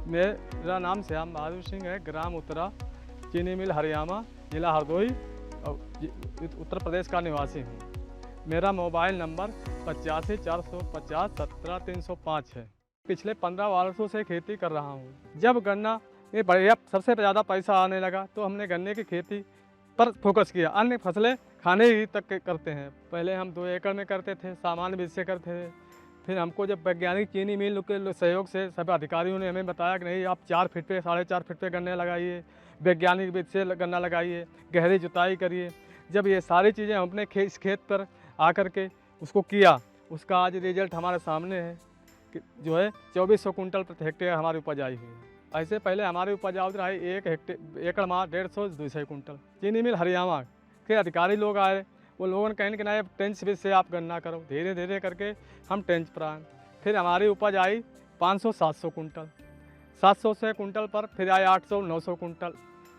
मेरा नाम श्याम बहादुर सिंह है, ग्राम उत्तरा, चीनी मिल हरियाणा, जिला हरदोई और उत्तर प्रदेश का निवासी हूँ। मेरा मोबाइल नंबर 85 450 17 305 है। पिछले 15 वर्षों से खेती कर रहा हूँ। जब गन्ना में बढ़िया सबसे ज़्यादा पैसा आने लगा तो हमने गन्ने की खेती पर फोकस किया। अन्य फसलें खाने ही तक के करते हैं। पहले हम 2 एकड़ में करते थे, सामान्य बीज से करते थे। फिर हमको जब वैज्ञानिक चीनी मिल के सहयोग से सब अधिकारियों ने हमें बताया कि नहीं, आप 4 फीट पे 4.5 फीट पे गन्ने लगाइए, वैज्ञानिक बीज से गन्ना लगाइए, गहरी जुताई करिए। जब ये सारी चीज़ें हम अपने इस खेत पर आकर के उसको किया, उसका आज रिजल्ट हमारे सामने है कि जो है 2400 कुंटल प्रति हेक्टेयर हमारी उपज आई हुई है। ऐसे पहले हमारी उपज आवत रही 1 एकड़ में 150-200 कुंटल। चीनी मिल हरियाणा के अधिकारी लोग आए, वो लोगों ने कहने कि नहीं, अब टेंच बीज से आप गन्ना करो। धीरे धीरे करके हम टेंच पर आए। फिर हमारी उपज आई 500-700 कुंटल, 700 से कुंटल पर फिर आए 800-900 कुंटल।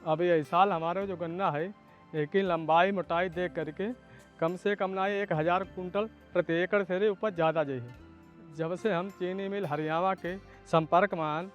अभी इस साल हमारा जो गन्ना है, एक ही लंबाई मोटाई देख करके कम से कम ना 1000 कुंटल प्रति एकड़ से उपज ज़्यादा जी है। जब से हम चीनी मिल हरियाणा के संपर्क में आए,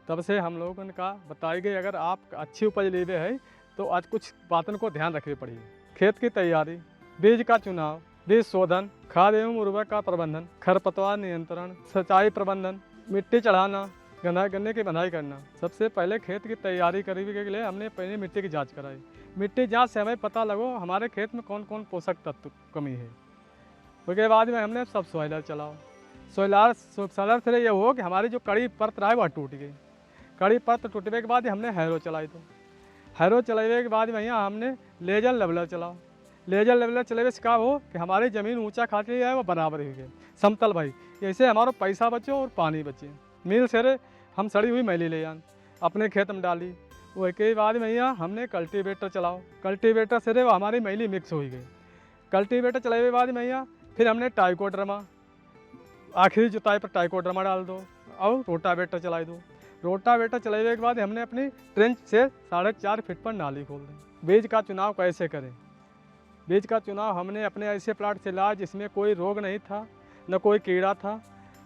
तब से हम लोगों का बताई गई, अगर आप अच्छी उपज लेवे है तो आज कुछ बातों को ध्यान रखनी पड़ेगी। खेत की तैयारी, बीज का चुनाव, बीज शोधन, खाद एवं उर्वरक का प्रबंधन, खरपतवार नियंत्रण, सिंचाई प्रबंधन, मिट्टी चढ़ाना, गन्ने की बंधाई करना। सबसे पहले खेत की तैयारी करने के लिए हमने पहले मिट्टी की जांच कराई। मिट्टी जांच से हमें पता लगो हमारे खेत में कौन कौन पोषक तत्व कमी है। उसके बाद में हमने सब सॉइलर चलाओ। सॉइलर से ये हो कि हमारी जो कड़ी परत रहा है वह टूट गई। कड़ी परत टूटने के बाद हमने हैरो चलाई। तो हैरो चलाने के बाद में यहाँ हमने लेजर लेवलर चलाओ। लेजर लेवलर चलाने से क्या हो कि हमारी ज़मीन ऊंचा खाती है, वो बराबर ही गई समतल भाई। ऐसे हमारा पैसा बचे और पानी बचे। मिल से हम सड़ी हुई मैली ले जान अपने खेत में डाली। वो के बाद में यहाँ हमने कल्टीवेटर चलाओ। कल्टीवेटर से वो हमारी मैली मिक्स हो गई। कल्टीवेटर चलाने के बाद में यहाँ फिर हमने टाइकोड्रमा, आखिरी जुताई पर टाइकोड्रमा डाल दो और रोटावेटर चलाई दो। रोटावेटर चलाने के बाद हमने अपनी ट्रेंच से 4.5 फीट पर नाली खोल दी। बीज का चुनाव कैसे करें? बीज का चुनाव हमने अपने ऐसे प्लाट से लाया जिसमें कोई रोग नहीं था, न कोई कीड़ा था।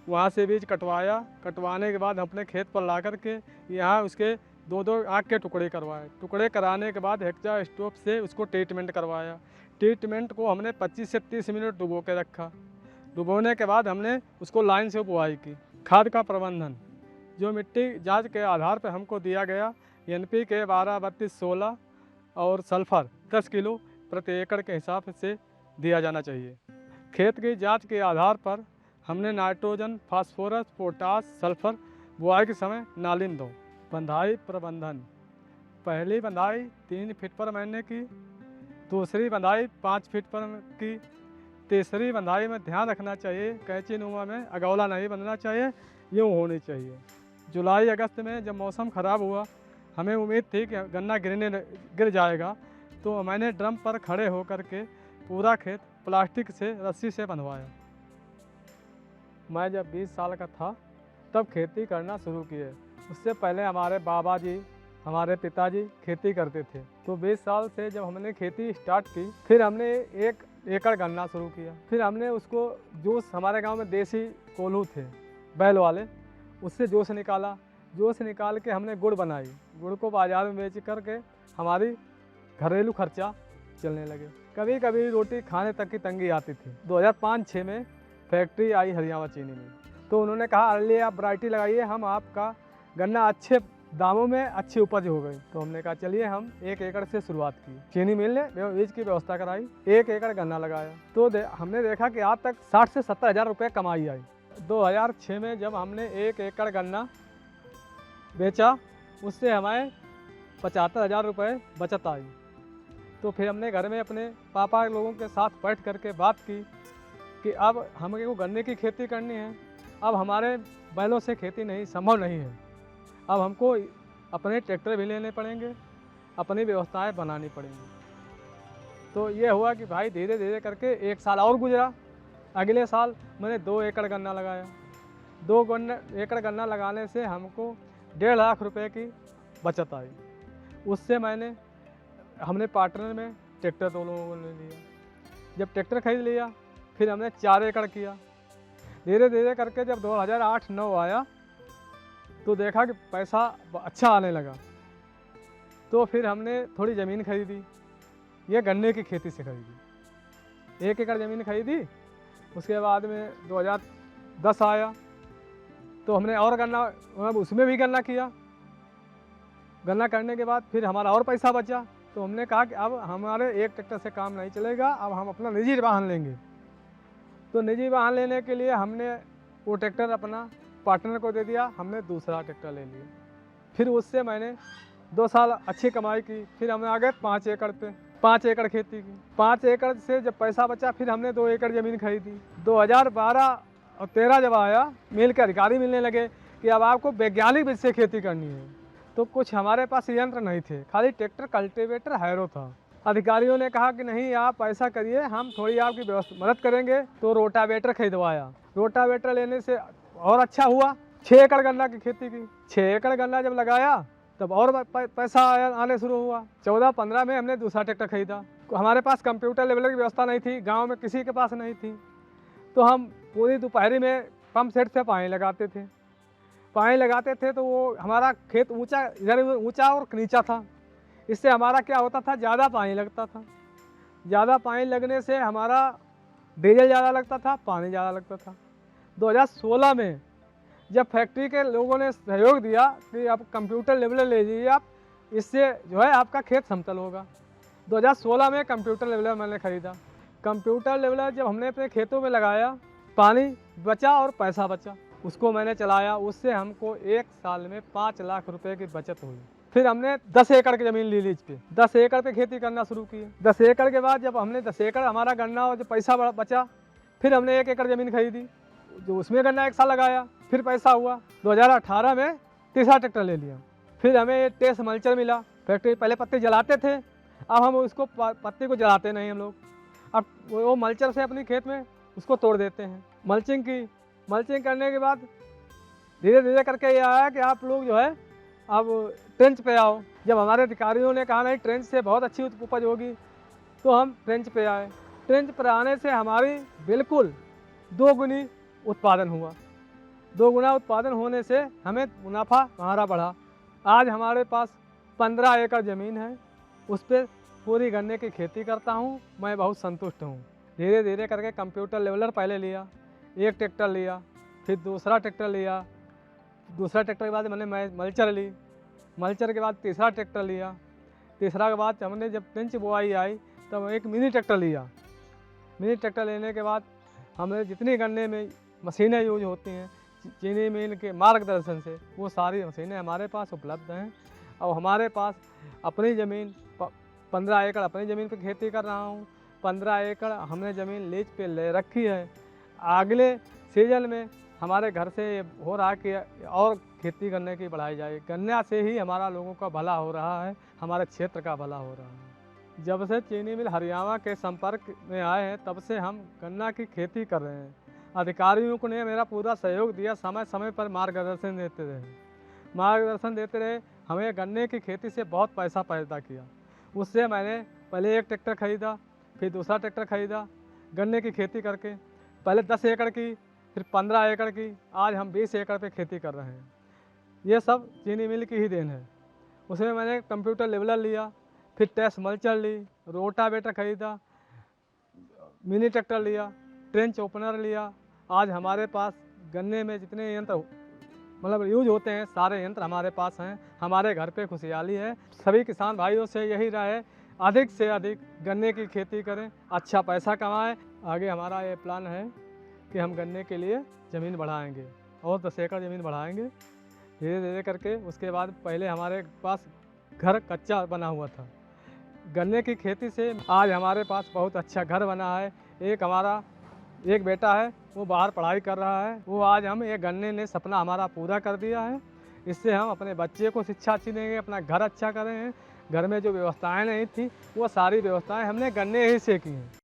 वहाँ से बीज कटवाया। कटवाने के बाद अपने खेत पर ला कर के यहाँ उसके 2-2 आँख के टुकड़े करवाए। टुकड़े कराने के बाद हेक्सा स्टोव से उसको ट्रीटमेंट करवाया। ट्रीटमेंट को हमने 25 से 30 मिनट डुबो के रखा। डुबोने के बाद हमने उसको लाइन से बुआई की। खाद का प्रबंधन, जो मिट्टी जांच के आधार पर हमको दिया गया, NPK 12-32-16 और सल्फर 10 किलो प्रति एकड़ के हिसाब से दिया जाना चाहिए। खेत की जांच के आधार पर हमने नाइट्रोजन, फास्फोरस, पोटास, सल्फर बुआई के समय नाली में दो। बंधाई प्रबंधन, पहली बंधाई 3 फीट पर मैंने की, दूसरी बंधाई 5 फीट पर की, तीसरी बंधाई में ध्यान रखना चाहिए कैंची नुमा में अगौला नहीं बनना चाहिए, यूँ होनी चाहिए। जुलाई अगस्त में जब मौसम ख़राब हुआ, हमें उम्मीद थी कि गन्ना गिर जाएगा, तो मैंने ड्रम पर खड़े होकर के पूरा खेत प्लास्टिक से रस्सी से बंधवाया। मैं जब 20 साल का था तब खेती करना शुरू किए। उससे पहले हमारे बाबा जी, हमारे पिताजी खेती करते थे। तो 20 साल से जब हमने खेती स्टार्ट की, फिर हमने 1 एकड़ गन्ना शुरू किया। फिर हमने उसको जूस, हमारे गांव में देसी कोल्हू थे बैल वाले, उससे जूस निकाला। जूस निकाल के हमने गुड़ बनाई। गुड़ को बाज़ार में बेच करके हमारी घरेलू खर्चा चलने लगे। कभी कभी रोटी खाने तक की तंगी आती थी। 2005-06 में फैक्ट्री आई हरियाणा चीनी में, तो उन्होंने कहा अरे आप वैरायटी लगाइए, हम आपका गन्ना अच्छे दामों में अच्छी उपज हो गई। तो हमने कहा चलिए हम 1 एकड़ से शुरुआत की। चीनी मिल ने बीज की व्यवस्था कराई, 1 एकड़ गन्ना लगाया। तो हमने देखा कि आज तक 60 से 70 हज़ार रुपये कमाई आई। 2006 में जब हमने 1 एकड़ गन्ना बेचा, उससे हमें 75 हज़ार रुपये बचत आई। तो फिर हमने घर में अपने पापा लोगों के साथ बैठ करके बात की कि अब हमें गन्ने की खेती करनी है। अब हमारे बैलों से खेती नहीं संभव नहीं है। अब हमको अपने ट्रैक्टर भी लेने पड़ेंगे, अपनी व्यवस्थाएं बनानी पड़ेंगी। तो ये हुआ कि भाई धीरे धीरे करके 1 साल और गुजरा। अगले साल मैंने 2 एकड़ गन्ना लगाया। 2 एकड़ गन्ना लगाने से हमको 1.5 लाख रुपए की बचत आई। उससे हमने पार्टनर में ट्रैक्टर 2 लोगों ने लिया। जब ट्रैक्टर खरीद लिया, फिर हमने 4 एकड़ किया। धीरे धीरे करके जब 2008-09 आया, तो देखा कि पैसा अच्छा आने लगा, तो फिर हमने थोड़ी ज़मीन खरीदी। ये गन्ने की खेती से खरीदी, 1 एकड़ ज़मीन खरीदी। उसके बाद में 2010 आया तो हमने और गन्ना, अब उसमें भी गन्ना किया। गन्ना करने के बाद फिर हमारा और पैसा बचा, तो हमने कहा कि अब हमारे एक ट्रैक्टर से काम नहीं चलेगा, अब हम अपना निजी वाहन लेंगे। तो निजी वाहन लेने के लिए हमने वो ट्रैक्टर अपना पार्टनर को दे दिया, हमने दूसरा ट्रैक्टर ले लिया। फिर उससे मैंने 2 साल अच्छी कमाई की। फिर हम आ गए 5 एकड़ पे, 5 एकड़ खेती की। 5 एकड़ से जब पैसा बचा फिर हमने 2 एकड़ ज़मीन खरीदी। 2012 और 13 जब आया, मिल के अधिकारी मिलने लगे कि अब आपको वैज्ञानिक विधि से खेती करनी है। तो कुछ हमारे पास यंत्र नहीं थे, खाली ट्रैक्टर, कल्टीवेटर, हैरो था। अधिकारियों ने कहा कि नहीं, आप ऐसा करिए, हम थोड़ी आपकी व्यवस्था मदद करेंगे। तो रोटावेटर खरीदवाया। रोटावेटर लेने से और अच्छा हुआ। 6 एकड़ गन्ना की खेती की। 6 एकड़ गन्ना जब लगाया तब और पैसा आने शुरू हुआ। 14-15 में हमने दूसरा ट्रैक्टर खरीदा। हमारे पास कंप्यूटर लेवल की व्यवस्था नहीं थी, गांव में किसी के पास नहीं थी। तो हम पूरी दोपहरी में पंप सेट से पानी लगाते थे। पानी लगाते थे तो वो हमारा खेत ऊंचा, इधर ऊंचा और नीचा था। इससे हमारा क्या होता था, ज़्यादा पानी लगता था। ज़्यादा पानी लगने से हमारा डीजल ज़्यादा लगता था, पानी ज़्यादा लगता था। 2016 में जब फैक्ट्री के लोगों ने सहयोग दिया कि आप कंप्यूटर लेवलर ले लीजिए आप, इससे जो है आपका खेत समतल होगा। 2016 में कंप्यूटर लेवलर मैंने ख़रीदा। कंप्यूटर लेवलर जब हमने अपने खेतों में लगाया, पानी बचा और पैसा बचा। उसको मैंने चलाया, उससे हमको 1 साल में 5 लाख रुपए की बचत हुई। फिर हमने 10 एकड़ की ज़मीन ली लीज पे, 10 एकड़ पे खेती करना शुरू की। 10 एकड़ के बाद जब हमने 10 एकड़ हमारा गन्ना और जो पैसा बचा, फिर हमने 1 एकड़ ज़मीन खरीदी, जो उसमें गन्ना 1 साल लगाया, फिर पैसा हुआ। 2018 में तीसरा ट्रैक्टर ले लिया। फिर हमें ये टेस्ट मल्चर मिला। फैक्ट्री पहले पत्ती जलाते थे, अब हम उसको पत्ती को जलाते नहीं हम लोग, अब वो मल्चर से अपनी खेत में उसको तोड़ देते हैं। मल्चिंग की। मल्चिंग करने के बाद धीरे धीरे करके ये आया कि आप लोग जो है अब ट्रेंच पे आओ। जब हमारे अधिकारियों ने कहा नहीं, ट्रेंच से बहुत अच्छी उपज होगी, तो हम ट्रेंच पे आए। ट्रेंच पर आने से हमारी बिल्कुल 2 गुनी उत्पादन हुआ। 2 गुना उत्पादन होने से हमें मुनाफा हमारा बढ़ा। आज हमारे पास 15 एकड़ ज़मीन है, उस पर पूरी गन्ने की खेती करता हूँ। मैं बहुत संतुष्ट हूँ। धीरे धीरे करके कंप्यूटर लेवलर पहले लिया, 1 ट्रैक्टर लिया, फिर दूसरा ट्रैक्टर लिया। दूसरा ट्रैक्टर के बाद मैंने मल्चर ली। मल्चर के बाद तीसरा ट्रैक्टर लिया। तीसरा के बाद हमने जब ट्रेंच बुआई आई तब एक मिनी ट्रैक्टर लिया। मिनी ट्रैक्टर लेने के बाद हमने जितनी गन्ने में मशीनें यूज होती हैं, चीनी मिल के मार्गदर्शन से, वो सारी मशीनें हमारे पास उपलब्ध हैं। और हमारे पास अपनी ज़मीन 15 एकड़ अपनी ज़मीन पे खेती कर रहा हूँ। 15 एकड़ हमने ज़मीन लीज पे ले रखी है। अगले सीजन में हमारे घर से हो रहा है कि और खेती करने की बढ़ाई जाए। गन्ना से ही हमारा लोगों का भला हो रहा है, हमारे क्षेत्र का भला हो रहा है। जब से चीनी मिल हरियाणा के संपर्क में आए हैं तब से हम गन्ना की खेती कर रहे हैं। अधिकारियों को ने मेरा पूरा सहयोग दिया, समय समय पर मार्गदर्शन देते रहे। हमें गन्ने की खेती से बहुत पैसा पैदा किया। उससे मैंने पहले 1 ट्रैक्टर खरीदा, फिर दूसरा ट्रैक्टर खरीदा। गन्ने की खेती करके पहले 10 एकड़ की, फिर 15 एकड़ की, आज हम 20 एकड़ पे खेती कर रहे हैं। ये सब चीनी मिल की ही देन है। उसमें मैंने कंप्यूटर लेवलर लिया, फिर टेस्ट मल्चर ली, रोटावेटर खरीदा, मिनी ट्रैक्टर लिया, ट्रेंच ओपनर लिया। आज हमारे पास गन्ने में जितने यंत्र मतलब यूज होते हैं, सारे यंत्र हमारे पास हैं। हमारे घर पे खुशहाली है। सभी किसान भाइयों से यही राय है, अधिक से अधिक गन्ने की खेती करें, अच्छा पैसा कमाएं। आगे हमारा ये प्लान है कि हम गन्ने के लिए ज़मीन बढ़ाएंगे और 10 एकड़ ज़मीन बढ़ाएंगे धीरे धीरे करके। उसके बाद पहले हमारे पास घर कच्चा बना हुआ था। गन्ने की खेती से आज हमारे पास बहुत अच्छा घर बना है। एक बेटा है, वो बाहर पढ़ाई कर रहा है। वो आज हम ये गन्ने ने सपना हमारा पूरा कर दिया है। इससे हम अपने बच्चे को शिक्षा अच्छी देंगे, अपना घर अच्छा करें। घर में जो व्यवस्थाएं नहीं थी वो सारी व्यवस्थाएं हमने गन्ने ही से की हैं।